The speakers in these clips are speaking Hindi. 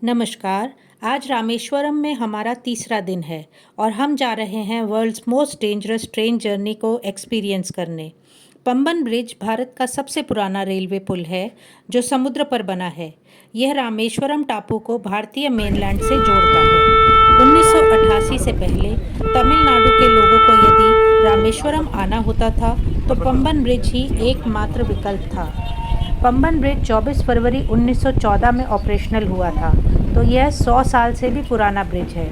नमस्कार। आज रामेश्वरम में हमारा तीसरा दिन है और हम जा रहे हैं world's most dangerous train journey को एक्सपीरियंस करने। पंबन ब्रिज भारत का सबसे पुराना रेलवे पुल है जो समुद्र पर बना है। यह रामेश्वरम टापू को भारतीय मेनलैंड से जोड़ता है। 1988 से पहले तमिलनाडु के लोगों को यदि रामेश्वरम आना होता था तो पंबन ब्रिज ही एकमात्र विकल्प था। पंबन ब्रिज 24 फरवरी 1914 में ऑपरेशनल हुआ था, तो यह 100 साल से भी पुराना ब्रिज है।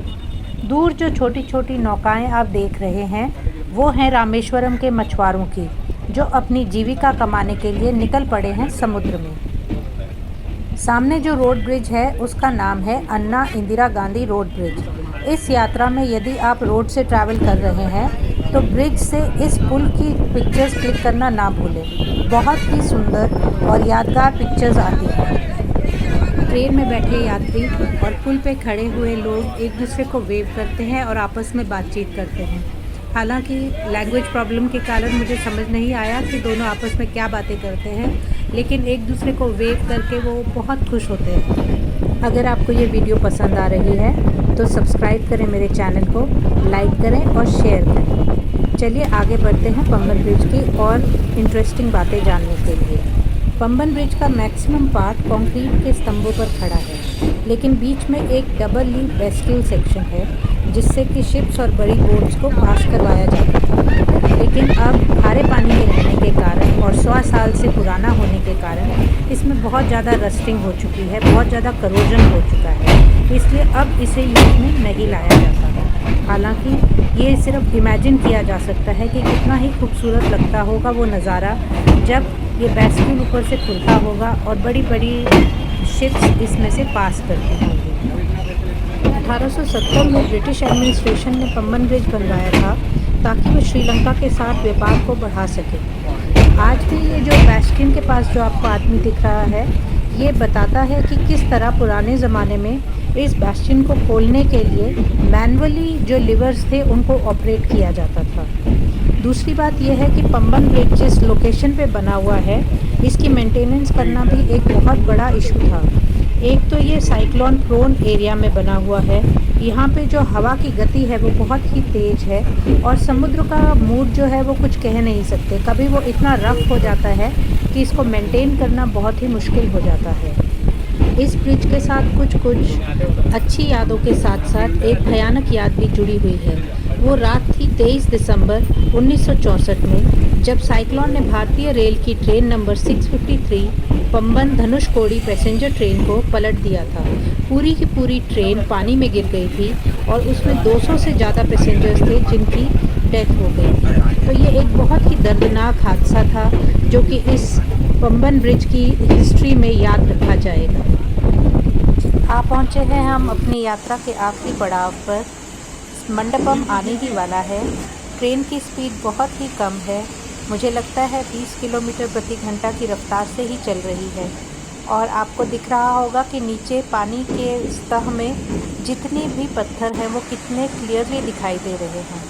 दूर जो छोटी छोटी नौकाएं आप देख रहे हैं वो हैं रामेश्वरम के मछुआरों की, जो अपनी जीविका कमाने के लिए निकल पड़े हैं समुद्र में। सामने जो रोड ब्रिज है उसका नाम है अन्ना इंदिरा गांधी रोड ब्रिज। इस यात्रा में यदि आप रोड से ट्रैवल कर रहे हैं तो ब्रिज से इस पुल की पिक्चर्स क्लिक करना ना भूलें। बहुत ही सुंदर और यादगार पिक्चर्स आती हैं। ट्रेन में बैठे यात्री और पुल पे खड़े हुए लोग एक दूसरे को वेव करते हैं और आपस में बातचीत करते हैं। हालांकि लैंग्वेज प्रॉब्लम के कारण मुझे समझ नहीं आया कि दोनों आपस में क्या बातें करते हैं, लेकिन एक दूसरे को वेव करके वो बहुत खुश होते हैं। अगर आपको ये वीडियो पसंद आ रही है तो सब्सक्राइब करें मेरे चैनल को, लाइक करें और शेयर करें। चलिए आगे बढ़ते हैं पंबन ब्रिज की और इंटरेस्टिंग बातें जानने के लिए। पंबन ब्रिज का मैक्सिमम पार्ट कंक्रीट के स्तंभों पर खड़ा है, लेकिन बीच में एक डबल लीफ वेस्टिल सेक्शन है जिससे कि शिप्स और बड़ी बोट्स को पास करवाया जाता है। लेकिन अब खारे पानी में रहने के कारण और 100 साल से पुराना होने के कारण इसमें बहुत ज़्यादा रस्टिंग हो चुकी है, बहुत ज़्यादा करोजन हो चुका है, इसलिए अब इसे यूज में नहीं लाया जाता है। हालांकि ये सिर्फ इमेजिन किया जा सकता है कि कितना ही खूबसूरत लगता होगा वो नज़ारा जब ये बेस्टिल ऊपर से खुलता होगा और बड़ी बड़ी शिप्स इसमें से पास करती होंगी। 1870 में ब्रिटिश एडमिनिस्ट्रेशन ने पंबन ब्रिज बनवाया था ताकि वो श्रीलंका के साथ व्यापार को बढ़ा सके। आज भी ये जो बेस्टिन के पास जो आपको आदमी दिख रहा है, ये बताता है कि किस तरह पुराने ज़माने में इस बेस्टिन को खोलने के लिए मैनुअली जो लिवर्स थे उनको ऑपरेट किया जाता था। दूसरी बात यह है कि पंबन ब्रिज जिस लोकेशन पे बना हुआ है इसकी मेंटेनेंस करना भी एक बहुत बड़ा इशू था। एक तो ये साइक्लोन प्रोन एरिया में बना हुआ है, यहाँ पे जो हवा की गति है वो बहुत ही तेज़ है और समुद्र का मूड जो है वो कुछ कह नहीं सकते। कभी वो इतना रफ हो जाता है कि इसको मेंटेन करना बहुत ही मुश्किल हो जाता है। इस ब्रिज के साथ कुछ अच्छी यादों के साथ साथ एक भयानक याद भी जुड़ी हुई है। वो रात थी 23 दिसंबर 1964 में जब साइक्लोन ने भारतीय रेल की train number 653 Pamban Dhanushkodi passenger train को पलट दिया था। पूरी की पूरी ट्रेन पानी में गिर गई थी और उसमें 200 से ज़्यादा पैसेंजर्स थे जिनकी डेथ हो गई। तो ये एक बहुत ही दर्दनाक हादसा था जो कि इस पंबन ब्रिज की हिस्ट्री में याद रखा जाएगा। आ पहुँचे हैं हम अपनी यात्रा के आखिरी पड़ाव पर। मंडपम आने ही वाला है। ट्रेन की स्पीड बहुत ही कम है, मुझे लगता है 20 किलोमीटर प्रति घंटा की रफ्तार से ही चल रही है। और आपको दिख रहा होगा कि नीचे पानी के सतह में जितने भी पत्थर हैं वो कितने क्लियरली दिखाई दे रहे हैं।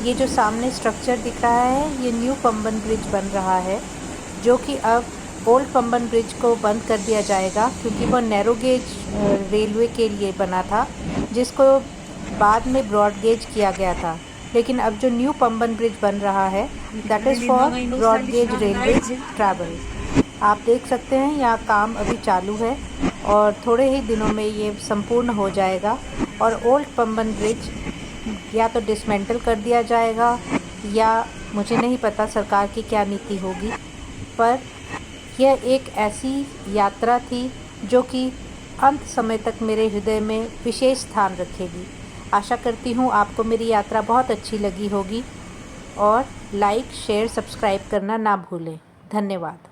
ये जो सामने स्ट्रक्चर दिख रहा है ये न्यू पंबन ब्रिज बन रहा है, जो कि अब ओल्ड पंबन ब्रिज को बंद कर दिया जाएगा क्योंकि वो नैरो गेज रेलवे के लिए बना था जिसको बाद में ब्रॉड गेज किया गया था। लेकिन अब जो न्यू पंबन ब्रिज बन रहा है that is for broad gauge railway travel. आप देख सकते हैं यहाँ काम अभी चालू है और थोड़े ही दिनों में ये संपूर्ण हो जाएगा और ओल्ड पंबन ब्रिज या तो डिसमेंटल कर दिया जाएगा या मुझे नहीं पता सरकार की क्या नीति होगी, पर यह एक ऐसी यात्रा थी जो कि अंत समय तक मेरे हृदय में विशेष स्थान रखेगी। आशा करती हूँ आपको मेरी यात्रा बहुत अच्छी लगी होगी और लाइक, शेयर, सब्सक्राइब करना ना भूलें। धन्यवाद।